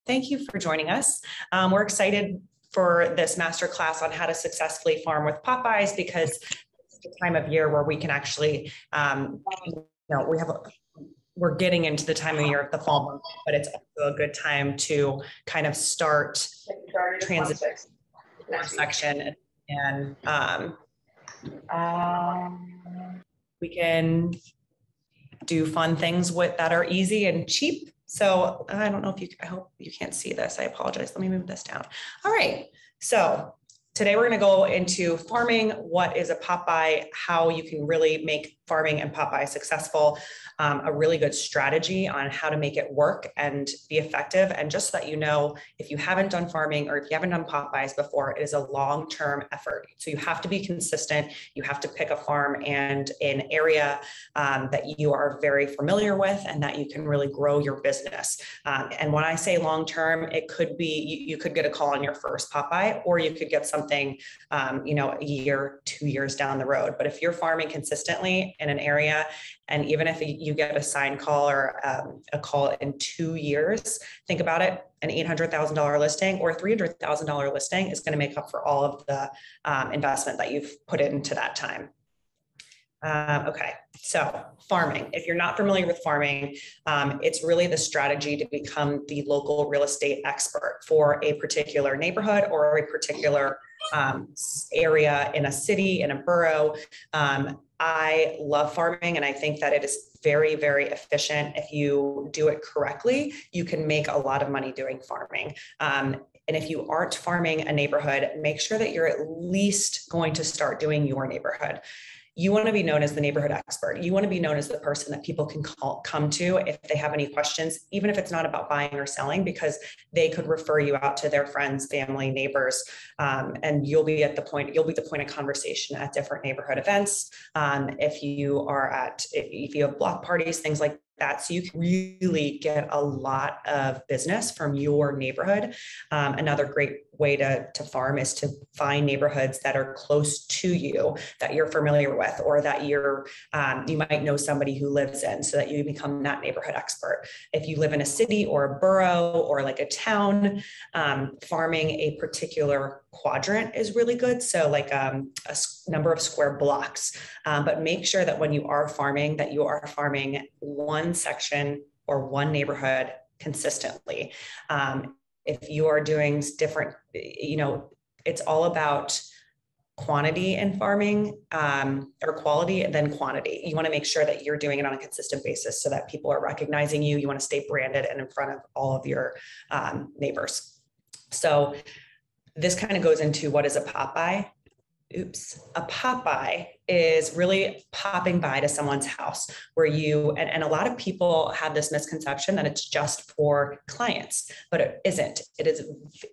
Thank you for joining us. We're excited for this masterclass on how to successfully farm with Pop-bys because it's the time of year where we can actually, we're getting into the time of year of the fall month, but it's also a good time to kind of start transition section and we can do fun things that are easy and cheap. So I don't know if I hope you can't see this. I apologize. Let me move this down. All right. So today we're going to go into farming. What is a Pop-by? How you can really make farming and Pop-by successful. A really good strategy on how to make it work and be effective. And just so that you know, if you haven't done farming or if you haven't done Pop-bys before, it is a long-term effort. So you have to be consistent. You have to pick a farm and an area that you are very familiar with and that you can really grow your business. And when I say long-term, it could be, you could get a call on your first Pop-by, or you could get something, a year, 2 years down the road. But if you're farming consistently in an area, and even if you get a sign call or a call in 2 years, think about it, an $800,000 listing or a $300,000 listing is going to make up for all of the investment that you've put into that time. Okay, so farming. If you're not familiar with farming, it's really the strategy to become the local real estate expert for a particular neighborhood or a particular area in a city, in a borough. I love farming, and I think that it is very, very efficient. If you do it correctly, you can make a lot of money doing farming. And if you aren't farming a neighborhood, make sure that you're at least going to start doing your neighborhood. You want to be known as the neighborhood expert. You want to be known as the person that people can come to if they have any questions, even if it's not about buying or selling, because they could refer you out to their friends, family, neighbors, and you'll be the point of conversation at different neighborhood events. If you have block parties, things like that. So you can really get a lot of business from your neighborhood. Another great way to farm is to find neighborhoods that are close to you, that you're familiar with, or that you might know somebody who lives in, so that you become that neighborhood expert. If you live in a city or a borough or like a town, farming a particular quadrant is really good. So like a number of square blocks, but make sure that when you are farming, that you are farming one section or one neighborhood consistently. If you are doing different, it's all about quantity in farming, or quality than quantity. You want to make sure that you're doing it on a consistent basis so that people are recognizing you. You want to stay branded and in front of all of your neighbors. So this kind of goes into what is a Pop-by. A Pop-by is really popping by to someone's house where and a lot of people have this misconception that it's just for clients, but it isn't. It is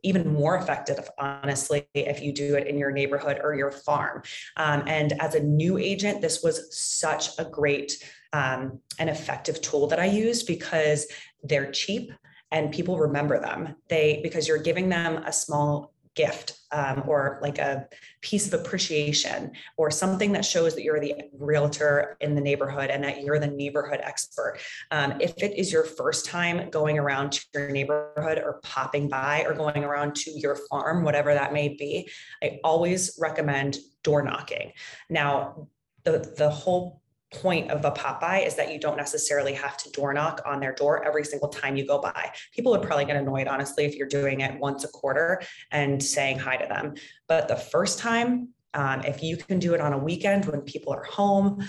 even more effective, honestly, if you do it in your neighborhood or your farm. And as a new agent, this was such a great and effective tool that I used because they're cheap and people remember them. Because you're giving them a small gift or like a piece of appreciation or something that shows that you're the realtor in the neighborhood and that you're the neighborhood expert. If it is your first time going around to your neighborhood or popping by or going around to your farm, whatever that may be, I always recommend door knocking. Now, the whole point of a Pop-by is that you don't necessarily have to door knock on their door every single time you go by. People would probably get annoyed, honestly, if you're doing it once a quarter and saying hi to them. But the first time, if you can do it on a weekend when people are home,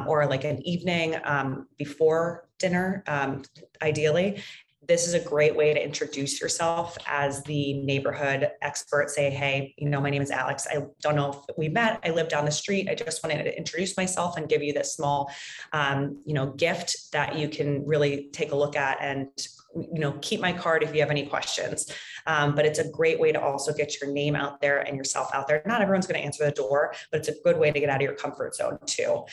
or like an evening before dinner, ideally, this is a great way to introduce yourself as the neighborhood expert. Say, hey, my name is Alex. I don't know if we met. I live down the street. I just wanted to introduce myself and give you this small, gift that you can really take a look at and, keep my card if you have any questions. But it's a great way to also get your name out there and yourself out there. Not everyone's going to answer the door, but it's a good way to get out of your comfort zone too.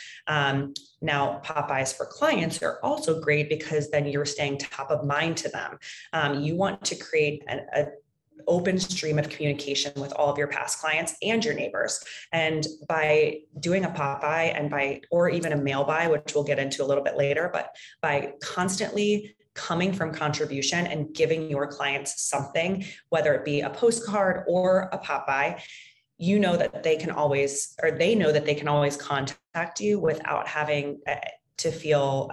Now, Pop-bys for clients are also great because then you're staying top of mind to them. You want to create an open stream of communication with all of your past clients and your neighbors. And by doing a Pop-by or even a mail-by, which we'll get into a little bit later, but by constantly coming from contribution and giving your clients something, whether it be a postcard or a pop-by, you know that they can always, or they know that they can always contact you without having to feel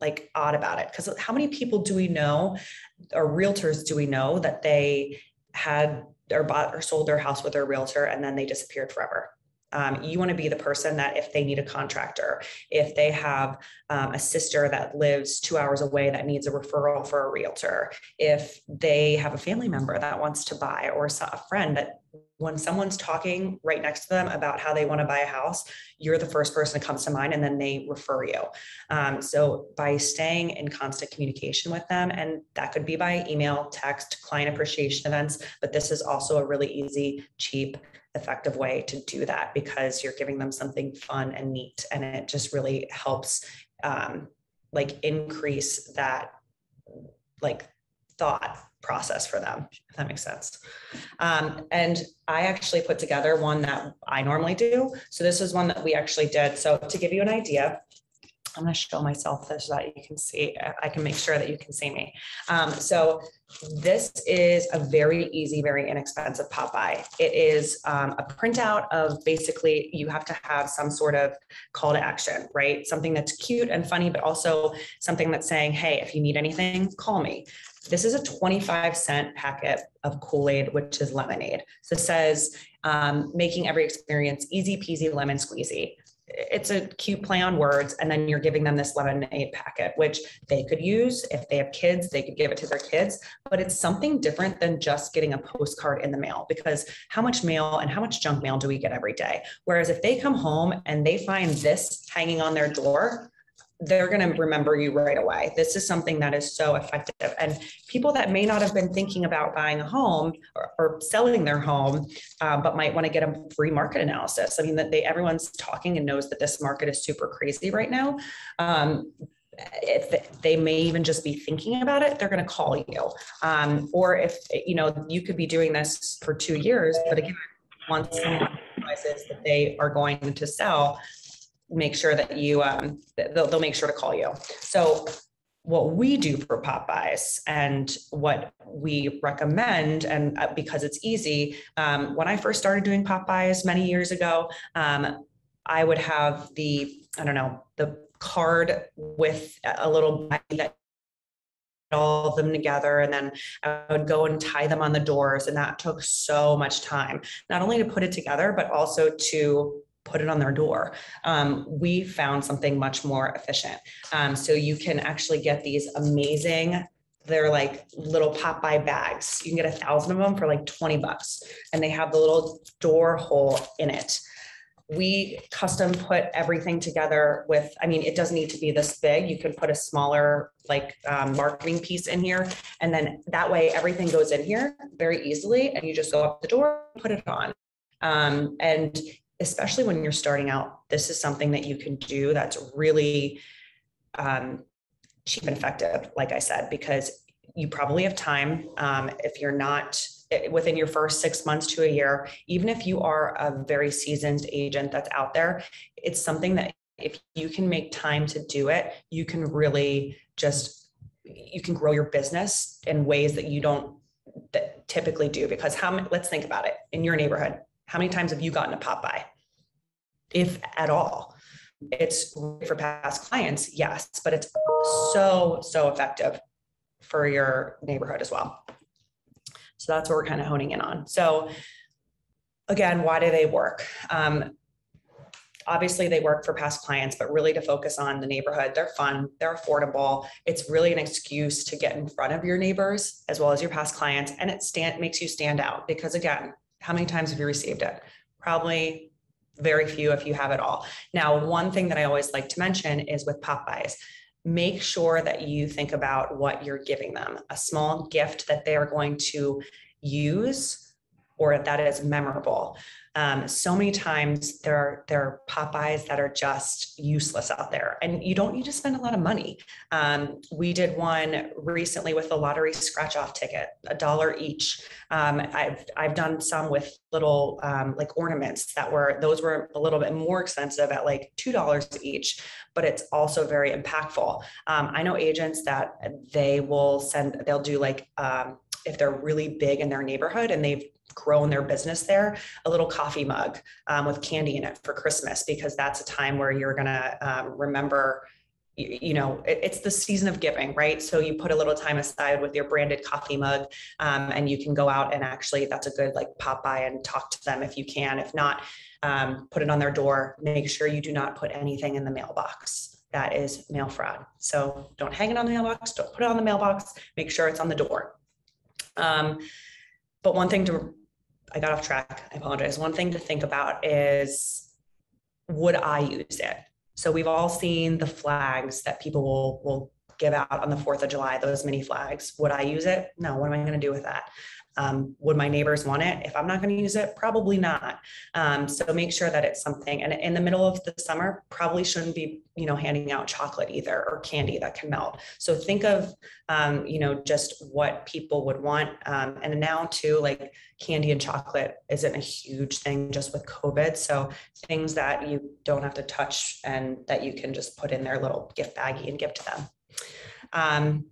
like odd about it. Because how many people do we know, or realtors do we know, that they had or bought or sold their house with their realtor and then they disappeared forever? You want to be the person that if they need a contractor, if they have a sister that lives 2 hours away that needs a referral for a realtor, if they have a family member that wants to buy, or a friend that when someone's talking right next to them about how they want to buy a house, you're the first person that comes to mind and then they refer you. So by staying in constant communication with them, and that could be by email, text, client appreciation events, but this is also a really easy, cheap, effective way to do that because you're giving them something fun and neat, and it just really helps like increase that like thought process for them, if that makes sense. And I actually put together one that I normally do. So this is one that we actually did. So to give you an idea, I'm going to show myself this so that you can see, I can make sure that you can see me. So this is a very easy, very inexpensive pop-by. It is a printout of basically, you have to have some sort of call to action, right? Something that's cute and funny, but also something that's saying, hey, if you need anything, call me. This is a 25-cent packet of Kool-Aid, which is lemonade. So it says, making every experience easy peasy lemon squeezy. It's a cute play on words. And then you're giving them this lemonade packet, which they could use. If they have kids, they could give it to their kids, but it's something different than just getting a postcard in the mail, because how much mail and how much junk mail do we get every day? Whereas if they come home and they find this hanging on their door, they're going to remember you right away. This is something that is so effective. And people that may not have been thinking about buying a home or selling their home, but might want to get a free market analysis. I mean, that everyone's talking and knows that this market is super crazy right now. If they may even just be thinking about it, they're going to call you. Or if, you know, you could be doing this for 2 years, but again, once someone realizes that they are going to sell, make sure that you, they'll make sure to call you. So what we do for Pop-bys and what we recommend, and because it's easy, when I first started doing Pop-bys many years ago, I would have the card with a little bag that all of them together, and then I would go and tie them on the doors, and that took so much time, not only to put it together, but also to put it on their door. We found something much more efficient. So you can actually get these amazing, they're like little pop-by bags. You can get 1,000 of them for like $20, and they have the little door hole in it. We custom put everything together with, I mean, it doesn't need to be this big. You can put a smaller like marketing piece in here. And then that way everything goes in here very easily. And you just go up the door, put it on. And especially when you're starting out, this is something that you can do that's really cheap and effective, like I said, because you probably have time. If you're not within your first 6 months to a year, even if you are a very seasoned agent that's out there, it's something that if you can make time to do it, you can really you can grow your business in ways that you don't typically do. Because let's think about it. In your neighborhood, how many times have you gotten a pop-by? If at all. It's great for past clients, yes, but it's so effective for your neighborhood as well. So that's what we're kind of honing in on. So again, why do they work? Obviously they work for past clients, but really to focus on the neighborhood. They're fun, they're affordable. It's really an excuse to get in front of your neighbors as well as your past clients. And it makes you stand out, because again, how many times have you received it? Probably very few, if you have it all. Now, one thing that I always like to mention is with Pop-bys, make sure that you think about what you're giving them. A small gift that they are going to use or that is memorable. So many times there are Pop-bys that are just useless out there, and you don't need to spend a lot of money. We did one recently with a lottery scratch-off ticket, $1 each. I've done some with little like ornaments those were a little bit more expensive at like $2 each, but it's also very impactful. I know agents that they'll do like, if they're really big in their neighborhood and they've grown their business there, a little coffee mug with candy in it for Christmas, because that's a time where you're gonna remember, it's the season of giving, right? So you put a little time aside with your branded coffee mug, and you can go out and actually, that's a good like pop by and talk to them if you can. If not, put it on their door. Make sure you do not put anything in the mailbox. That is mail fraud. So don't hang it on the mailbox, don't put it on the mailbox, make sure it's on the door. But I got off track, I apologize. One thing to think about is, would I use it? So we've all seen the flags that people will give out on the 4th of July, those mini flags. Would I use it? No, what am I gonna do with that? Would my neighbors want it? If I'm not going to use it, probably not. So make sure that it's something, and in the middle of the summer, probably shouldn't be, handing out chocolate either, or candy that can melt. So think of, just what people would want. And now too, like candy and chocolate isn't a huge thing just with COVID. So things that you don't have to touch and that you can just put in their little gift baggie and give to them.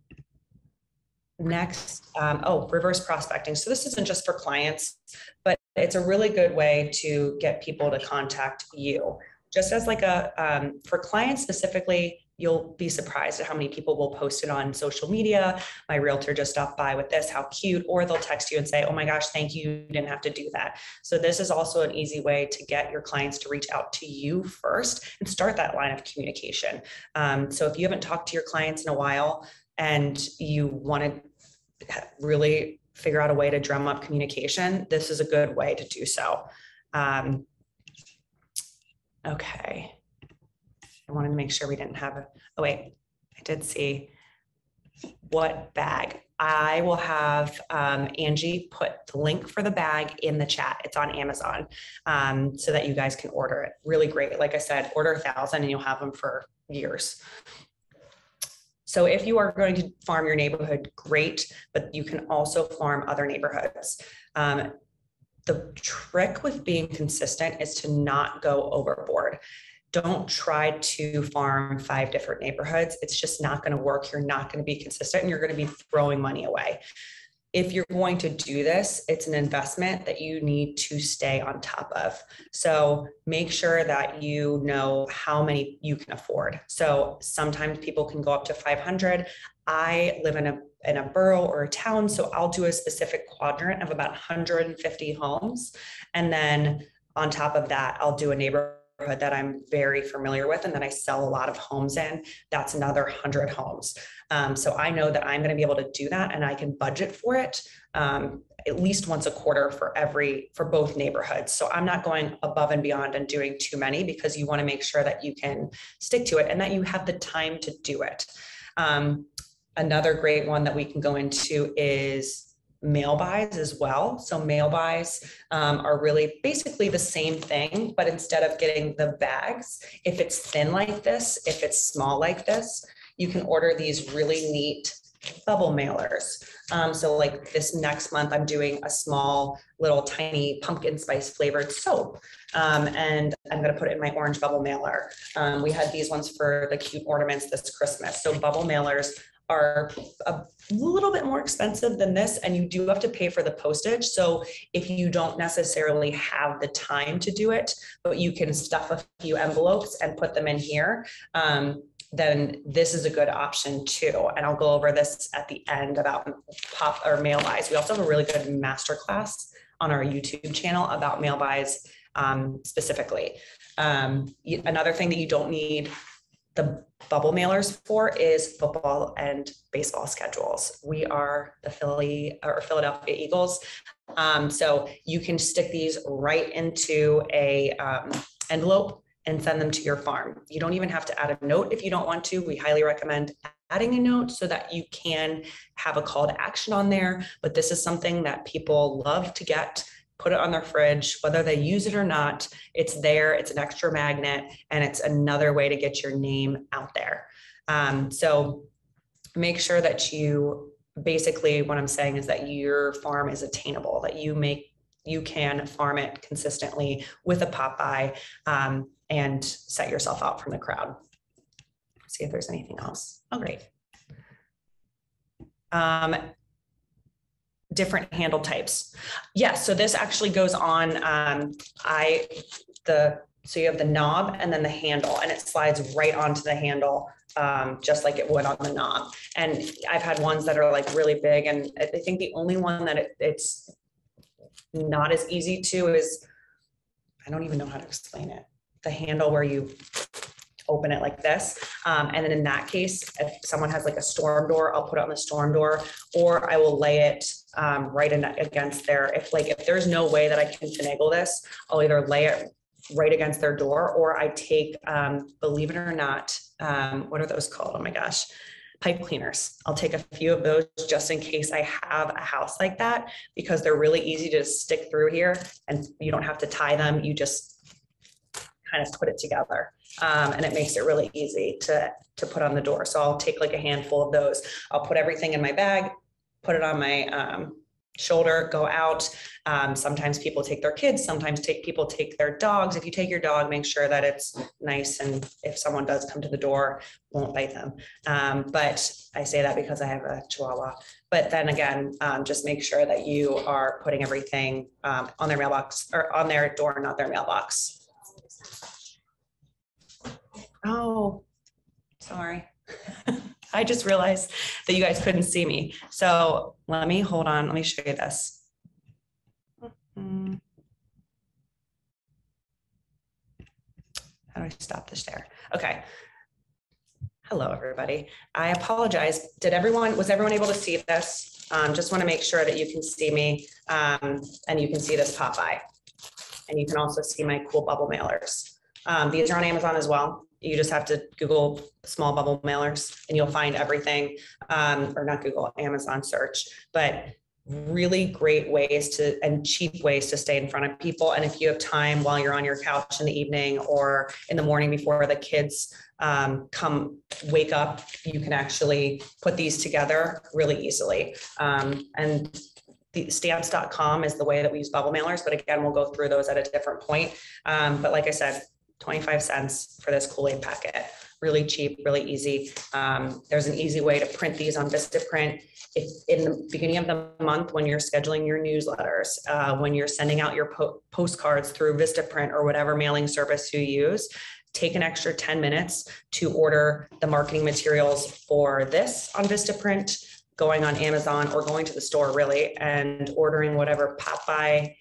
Next, reverse prospecting. So this isn't just for clients, but it's a really good way to get people to contact you. Just as like for clients specifically, you'll be surprised at how many people will post it on social media. My realtor just stopped by with this, how cute, or they'll text you and say, oh my gosh, thank you, you didn't have to do that. So this is also an easy way to get your clients to reach out to you first and start that line of communication. So if you haven't talked to your clients in a while, and you want to really figure out a way to drum up communication, this is a good way to do so. Okay. I wanted to make sure we didn't have I did see what bag. I will have Angie put the link for the bag in the chat. It's on Amazon, so that you guys can order it. Really great. Like I said, order 1,000 and you'll have them for years. So if you are going to farm your neighborhood, great, but you can also farm other neighborhoods. The trick with being consistent is to not go overboard. Don't try to farm 5 different neighborhoods. It's just not going to work. You're not going to be consistent and you're going to be throwing money away. If you're going to do this, it's an investment that you need to stay on top of. So make sure that you know how many you can afford. So sometimes people can go up to 500. I live in a borough or a town, so I'll do a specific quadrant of about 150 homes. And then on top of that, I'll do a neighborhood that I'm very familiar with and that I sell a lot of homes in. That's another 100 homes. So I know that I'm going to be able to do that, and I can budget for it at least once a quarter for both neighborhoods. So I'm not going above and beyond and doing too many, because you want to make sure that you can stick to it and that you have the time to do it. Another great one that we can go into is mail buys as well. So mail buys are really basically the same thing, but instead of getting the bags, if it's thin like this, if it's small like this, you can order these really neat bubble mailers. So like this next month, I'm doing a small little tiny pumpkin spice flavored soap. And I'm going to put it in my orange bubble mailer. We had these ones for the cute ornaments this Christmas. So bubble mailers are a little bit more expensive than this, and you do have to pay for the postage. So if you don't necessarily have the time to do it, but you can stuff a few envelopes and put them in here, then this is a good option too. And I'll go over this at the end about mail buys. We also have a really good masterclass on our YouTube channel about mail buys specifically. Another thing that you don't need the bubble mailers for is football and baseball schedules. We are the Philadelphia Eagles. So you can stick these right into a envelope and send them to your farm. You don't even have to add a note if you don't want to. We highly recommend adding a note so that you can have a call to action on there. But this is something that people love to get. put it on their fridge, whether they use it or not, it's there, it's an extra magnet, and it's another way to get your name out there. So make sure that basically what I'm saying is that your farm is attainable, that you can farm it consistently with a pop-by, and set yourself out from the crowd. See if there's anything else. Oh, great. Different handle types. Yes, so this actually goes on, so you have the knob and then the handle, and it slides right onto the handle, just like it would on the knob. And I've had ones that are like really big, and I think the only one that it's not as easy to is, I don't even know how to explain it, the handle where you open it like this. And then in that case, if someone has like a storm door, I'll put it on the storm door, or I will lay it right against if there's no way that I can finagle this, I'll either lay it right against their door, or I take, believe it or not, what are those called? Oh my gosh, pipe cleaners. I'll take a few of those just in case I have a house like that, because they're really easy to stick through here and you don't have to tie them. You just kind of put it together. And it makes it really easy to put on the door. So I'll take like a handful of those. I'll put everything in my bag, put it on my shoulder, go out. Sometimes people take their kids, sometimes people take their dogs. If you take your dog, make sure that it's nice, and if someone does come to the door, won't bite them. But I say that because I have a Chihuahua. But then again, just make sure that you are putting everything on their mailbox, or on their door, not their mailbox. Oh, sorry. I just realized that you guys couldn't see me. So hold on. Let me show you this. How do I stop this there? Okay. Hello, everybody. I apologize. Was everyone able to see this? Just want to make sure that you can see me, and you can see this Pop-by. And you can also see my cool bubble mailers. These are on Amazon as well. You just have to Google small bubble mailers and you'll find everything, or not Google, Amazon search, but really great ways and cheap ways to stay in front of people. And if you have time while you're on your couch in the evening or in the morning before the kids wake up, you can actually put these together really easily. And the stamps.com is the way that we use bubble mailers, but again, we'll go through those at a different point. But like I said, 25 cents for this Kool-Aid packet. Really cheap, really easy. There's an easy way to print these on Vistaprint. If in the beginning of the month, when you're scheduling your newsletters, when you're sending out your postcards through Vistaprint or whatever mailing service you use, take an extra 10 minutes to order the marketing materials for this on Vistaprint, going on Amazon or going to the store really, and ordering whatever Pop-by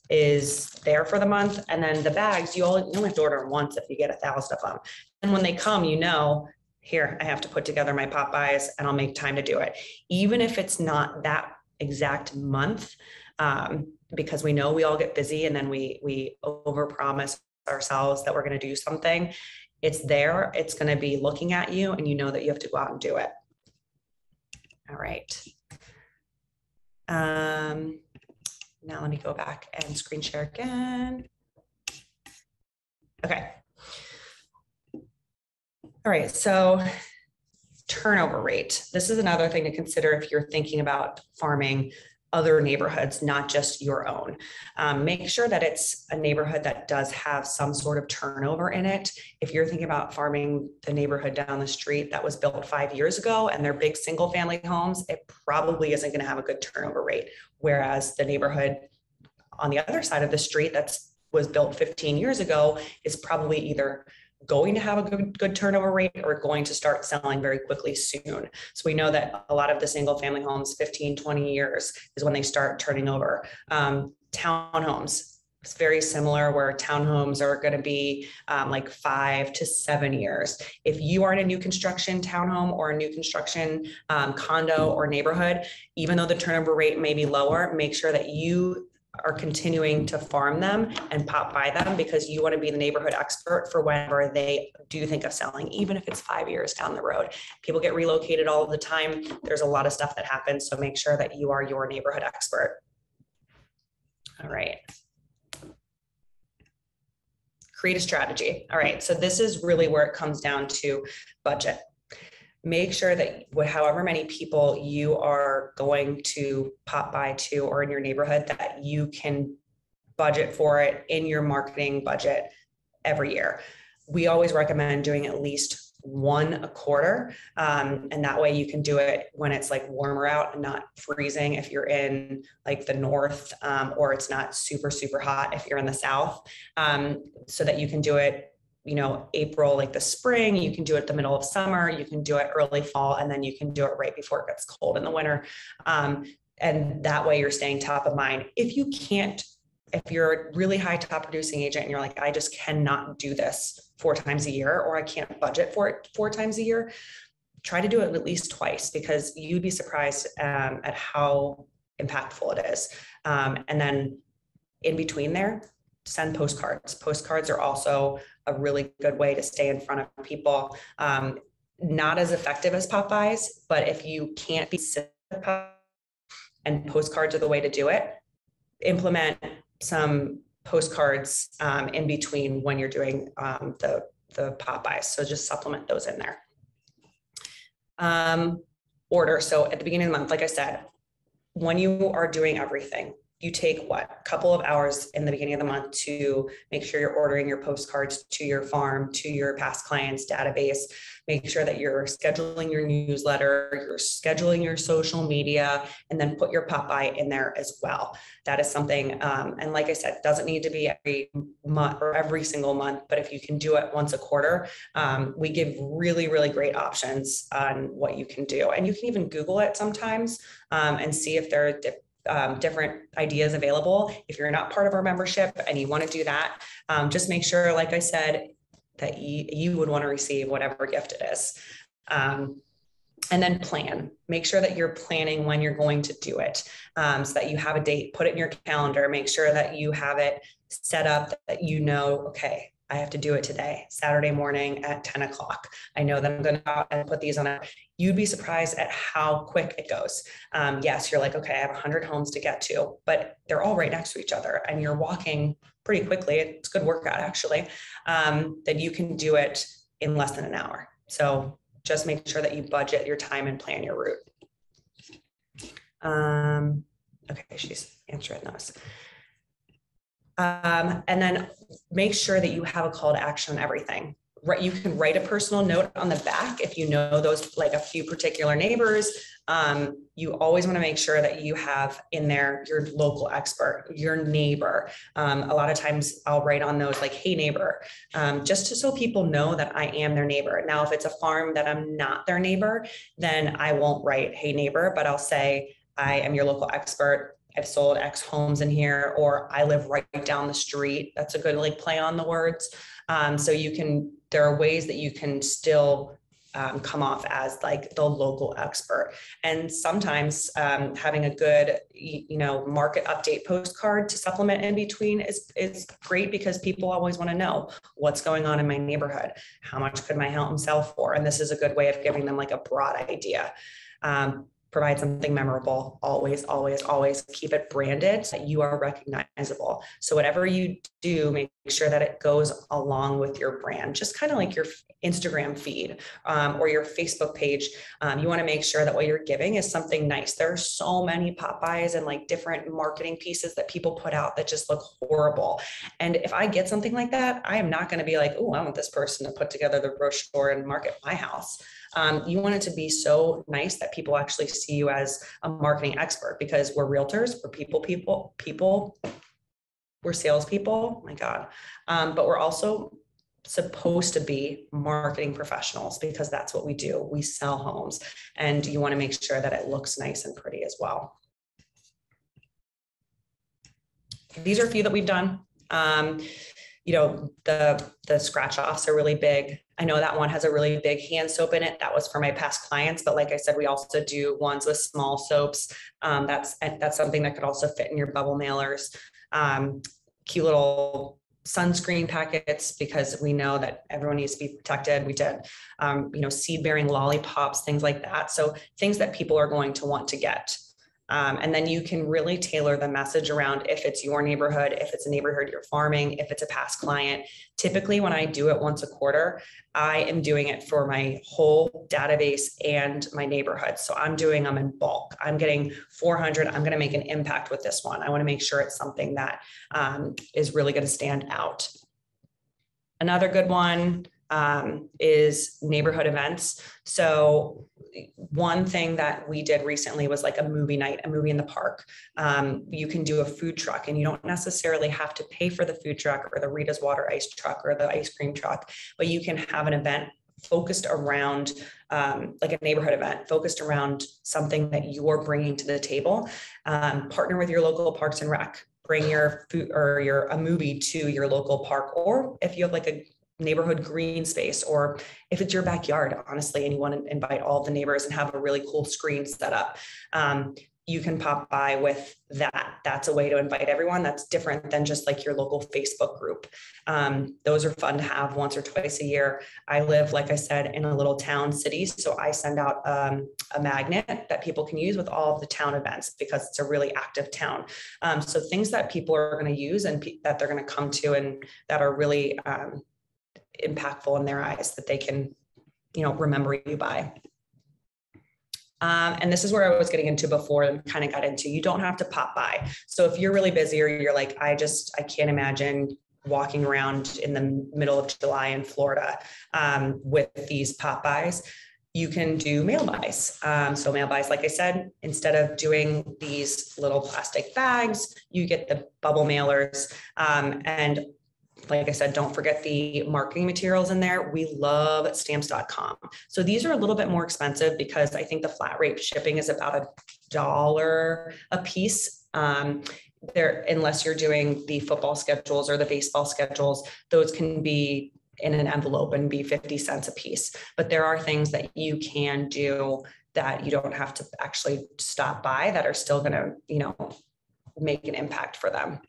is there for the month. And then the bags, you only have to order them once if you get 1,000 of them. And when they come, here, I have to put together my Pop-bys and I'll make time to do it. Even if it's not that exact month, because we know we all get busy and then we overpromise ourselves that we're going to do something. It's there, it's going to be looking at you, and you know that you have to go out and do it. All right. Now let me go back and screen share again. Okay. All right, so turnover rate. This is another thing to consider if you're thinking about farming other neighborhoods, not just your own. Make sure that it's a neighborhood that does have some sort of turnover in it. If you're thinking about farming the neighborhood down the street that was built 5 years ago and they're big single family homes, it probably isn't gonna have a good turnover rate. Whereas the neighborhood on the other side of the street that was built 15 years ago is probably either going to have a good turnover rate or going to start selling very quickly soon. So we know that a lot of the single family homes, 15, 20 years is when they start turning over. Townhomes, it's very similar, where townhomes are going to be like 5 to 7 years. If you are in a new construction townhome or a new construction condo or neighborhood, even though the turnover rate may be lower, make sure that you are continuing to farm them and Pop-by them, because you want to be the neighborhood expert for whenever they do think of selling, even if it's 5 years down the road. People get relocated all the time. There's a lot of stuff that happens. So make sure that you are your neighborhood expert. All right. Create a strategy. All right. So this is really where it comes down to budget. Make sure that however many people you are going to pop by to or in your neighborhood, that you can budget for it in your marketing budget every year. We always recommend doing at least one a quarter. And that way you can do it when it's like warmer out and not freezing if you're in like the north, or it's not super, super hot if you're in the south, so that you can do it, you know, April, like the spring, you can do it the middle of summer, you can do it early fall, and then you can do it right before it gets cold in the winter. And that way you're staying top of mind. If you're a really high top producing agent and you're like, I just cannot do this 4 times a year, or I can't budget for it 4 times a year, try to do it at least twice, because you'd be surprised at how impactful it is. And then in between there, send postcards. Postcards are also a really good way to stay in front of people. Not as effective as Pop-bys, but if you can't be and postcards are the way to do it, implement some postcards in between when you're doing the Pop-bys. So just supplement those in there. Order. So at the beginning of the month, like I said, when you are doing everything, you take a couple of hours in the beginning of the month to make sure you're ordering your postcards to your farm, to your past clients database. Make sure that you're scheduling your newsletter, you're scheduling your social media, and then put your Pop-by in there as well. That is something, and like I said, it doesn't need to be every month or every single month, but if you can do it once a quarter, we give really, really great options on what you can do. And you can even Google it sometimes and see if there are different ideas available. If you're not part of our membership and you want to do that, just make sure, like I said, that you would want to receive whatever gift it is. And then plan. Make sure that you're planning when you're going to do it, so that you have a date, put it in your calendar, make sure that you have it set up, that you know, okay, I have to do it today, Saturday morning at 10 o'clock. I know that I'm going to go out and put these on it. You'd be surprised at how quick it goes. Yes, you're like, okay, I have 100 homes to get to, but they're all right next to each other and you're walking pretty quickly. It's a good workout, actually. Then you can do it in less than an hour. So just make sure that you budget your time and plan your route. Okay, she's answering those. And then make sure that you have a call to action on everything. Right, you can write a personal note on the back if you know those, like a few particular neighbors. You always want to make sure that you have in there your local expert, your neighbor. A lot of times I'll write on those like, hey neighbor, just so people know that I am their neighbor. Now, if it's a farm that I'm not their neighbor, then I won't write, hey neighbor, but I'll say, I am your local expert. I've sold X homes in here, or I live right down the street. That's a good like play on the words. So there are ways that you can still come off as like the local expert. And sometimes having a good, market update postcard to supplement in between is great, because people always want to know what's going on in my neighborhood. How much could my home sell for? And this is a good way of giving them like a broad idea. Provide something memorable. Always, always, always keep it branded so that you are recognizable. So whatever you do, make sure that it goes along with your brand, just kind of like your Instagram feed or your Facebook page. You want to make sure that what you're giving is something nice. There are so many Pop-bys and like different marketing pieces that people put out that just look horrible. And if I get something like that, I am not going to be like, oh, I want this person to put together the brochure and market my house. You want it to be so nice that people actually see you as a marketing expert, because we're realtors, we're people, we're salespeople, oh my God. But we're also supposed to be marketing professionals, because that's what we do. We sell homes, and you want to make sure that it looks nice and pretty as well. These are a few that we've done. The scratch offs are really big. I know that one has a really big hand soap in it. That was for my past clients. But like I said, we also do ones with small soaps. That's something that could also fit in your bubble mailers. Cute little sunscreen packets, because we know that everyone needs to be protected. We did, seed bearing lollipops, things like that. So things that people are going to want to get. And then you can really tailor the message around if it's your neighborhood, if it's a neighborhood you're farming, if it's a past client. Typically, when I do it once a quarter, I am doing it for my whole database and my neighborhood. So I'm doing them in bulk. I'm getting 400. I'm going to make an impact with this one. I want to make sure it's something that is really going to stand out. Another good one is neighborhood events. So one thing that we did recently was like a movie night, a movie in the park. You can do a food truck, and you don't necessarily have to pay for the food truck or the Rita's water ice truck or the ice cream truck, but you can have an event focused around like a neighborhood event, focused around something that you're bringing to the table. Partner with your local Parks and Rec. Bring your food or a movie to your local park, or if you have like a neighborhood green space, or if it's your backyard, honestly, and you want to invite all of the neighbors and have a really cool screen set up, you can pop by with that. That's a way to invite everyone. That's different than just like your local Facebook group. Those are fun to have once or twice a year. I live, like I said, in a little town city. So I send out a magnet that people can use with all of the town events because it's a really active town. So things that people are going to use and that they're going to come to and that are really impactful in their eyes that they can, remember you by. And this is where I was getting into before and kind of got into, you don't have to pop by. So if you're really busy or you're like, I can't imagine walking around in the middle of July in Florida with these pop-bys, you can do mail buys. So mail buys, like I said, instead of doing these little plastic bags, you get the bubble mailers. And like I said, don't forget the marketing materials in there. We love stamps.com. So these are a little bit more expensive because I think the flat rate shipping is about $1 a piece. Unless you're doing the football schedules or the baseball schedules, those can be in an envelope and be 50 cents a piece. But there are things that you can do that you don't have to actually stop by that are still going to, make an impact for them.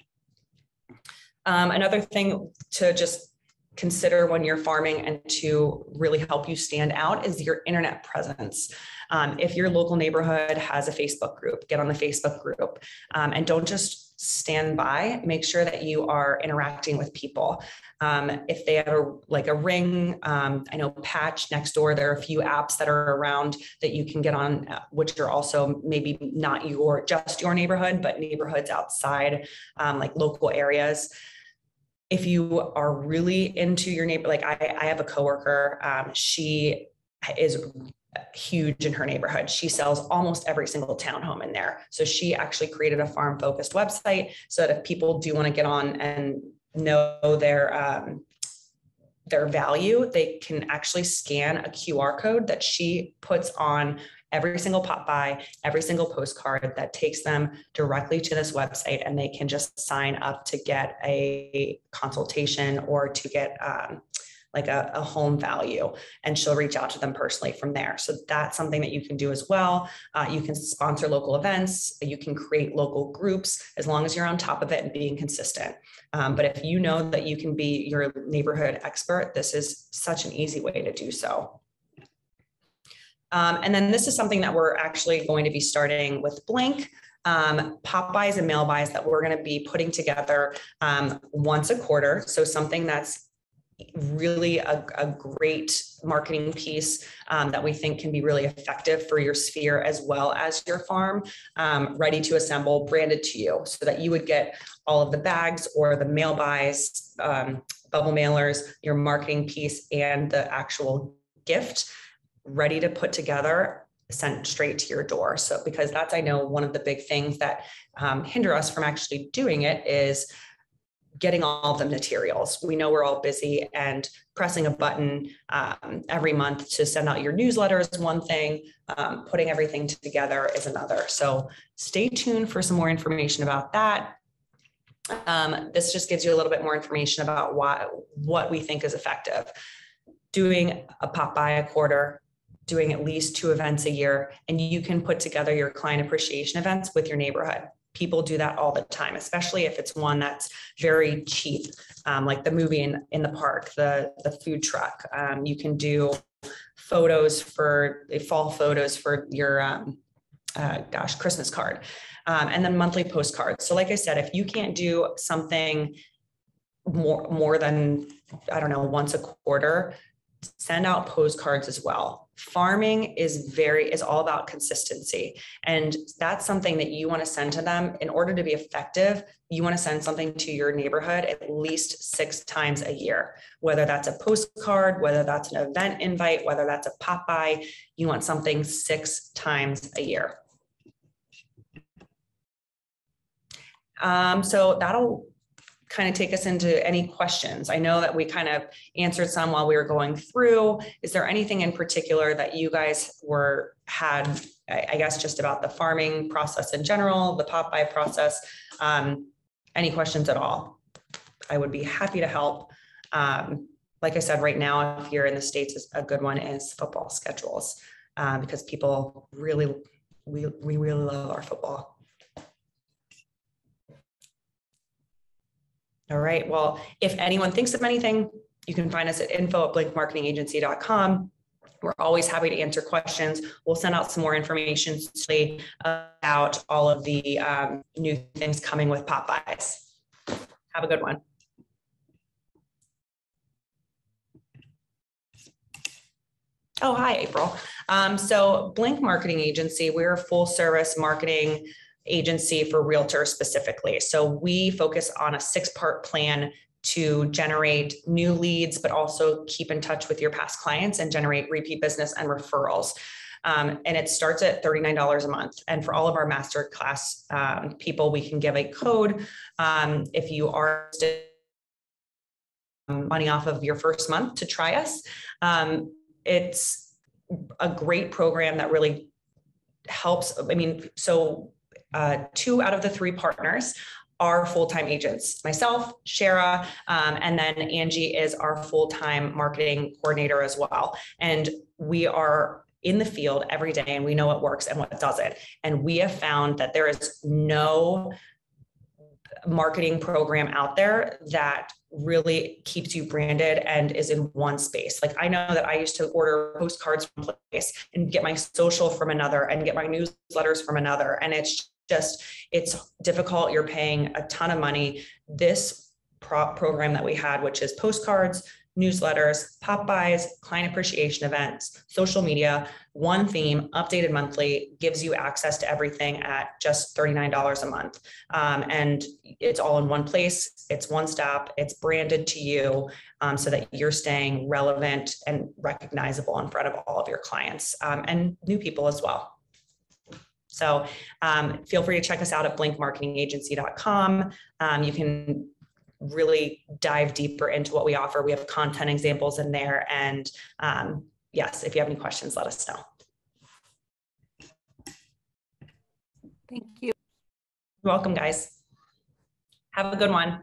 Another thing to just consider when you're farming and to really help you stand out is your internet presence. If your local neighborhood has a Facebook group, get on the Facebook group and don't just stand by, make sure that you are interacting with people. If they have a ring, I know Patch next door, there are a few apps that are around that you can get on, which are also maybe not just your neighborhood, but neighborhoods outside, like local areas. If you are really into your neighbor, like I have a coworker, she is huge in her neighborhood. She sells almost every single townhome in there. So she actually created a farm focused website so that if people do want to get on and know their value, they can actually scan a QR code that she puts on every single pop-by, every single postcard that takes them directly to this website, and they can just sign up to get a consultation or to get like a home value, and she'll reach out to them personally from there. So that's something that you can do as well. You can sponsor local events. You can create local groups as long as you're on top of it and being consistent. But if you know that you can be your neighborhood expert, this is such an easy way to do so. And then this is something that we're actually going to be starting with Blink. Pop-bys and mail buys that we're going to be putting together once a quarter. So something that's really a great marketing piece that we think can be really effective for your sphere as well as your farm, ready to assemble, branded to you, so that you would get all of the bags or the mail buys, bubble mailers, your marketing piece, and the actual gift ready to put together, sent straight to your door. So because that's, I know, one of the big things that hinder us from actually doing it is getting all of the materials. We know we're all busy, and pressing a button every month to send out your newsletter is one thing, putting everything together is another. So stay tuned for some more information about that. This just gives you a little bit more information about what we think is effective. Doing a pop-by a quarter, doing at least 2 events a year, and you can put together your client appreciation events with your neighborhood. People do that all the time, especially if it's one that's very cheap, like the movie in the park, the food truck. You can do photos for fall photos for your Christmas card, and then monthly postcards. So like I said, if you can't do something more than, I don't know, once a quarter, send out postcards as well. Farming is all about consistency. And that's something that you want to send to them. In order to be effective, you want to send something to your neighborhood at least 6 times a year, whether that's a postcard, whether that's an event invite, whether that's a pop-by, you want something 6 times a year. So that'll kind of take us into any questions. I know that we kind of answered some while we were going through. Is there anything in particular that you guys had, I guess, just about the farming process in general, the pop-by process? Any questions at all? I would be happy to help. Like I said, right now, if you're in the States, a good one is football schedules, because people really, we really love our football. All right. Well, if anyone thinks of anything, you can find us at info@blinkmarketingagency.com. We're always happy to answer questions. We'll send out some more information today about all of the new things coming with Pop-bys. Have a good one. Oh, hi, April. So Blink Marketing Agency, we're a full service marketing agency for Realtor specifically. So we focus on a 6-part plan to generate new leads, but also keep in touch with your past clients and generate repeat business and referrals. And it starts at $39 a month. And for all of our Masterclass people, we can give a code if you are money off of your first month to try us. It's a great program that really helps. I mean, so 2 out of the 3 partners are full-time agents, myself, Shara, and then Angie is our full-time marketing coordinator as well. And we are in the field every day and we know what works and what doesn't. And we have found that there is no marketing program out there that really keeps you branded and is in one space. Like I know that I used to order postcards from a place and get my social from another and get my newsletters from another. And it's difficult. You're paying a ton of money. This program that we had, which is postcards, newsletters, pop-bys, client appreciation events, social media, one theme, updated monthly, gives you access to everything at just $39 a month. And it's all in one place. It's one stop. It's branded to you so that you're staying relevant and recognizable in front of all of your clients and new people as well. So feel free to check us out at blinkmarketingagency.com. You can really dive deeper into what we offer. We have content examples in there. And yes, if you have any questions, let us know. Thank you. You're welcome, guys. Have a good one.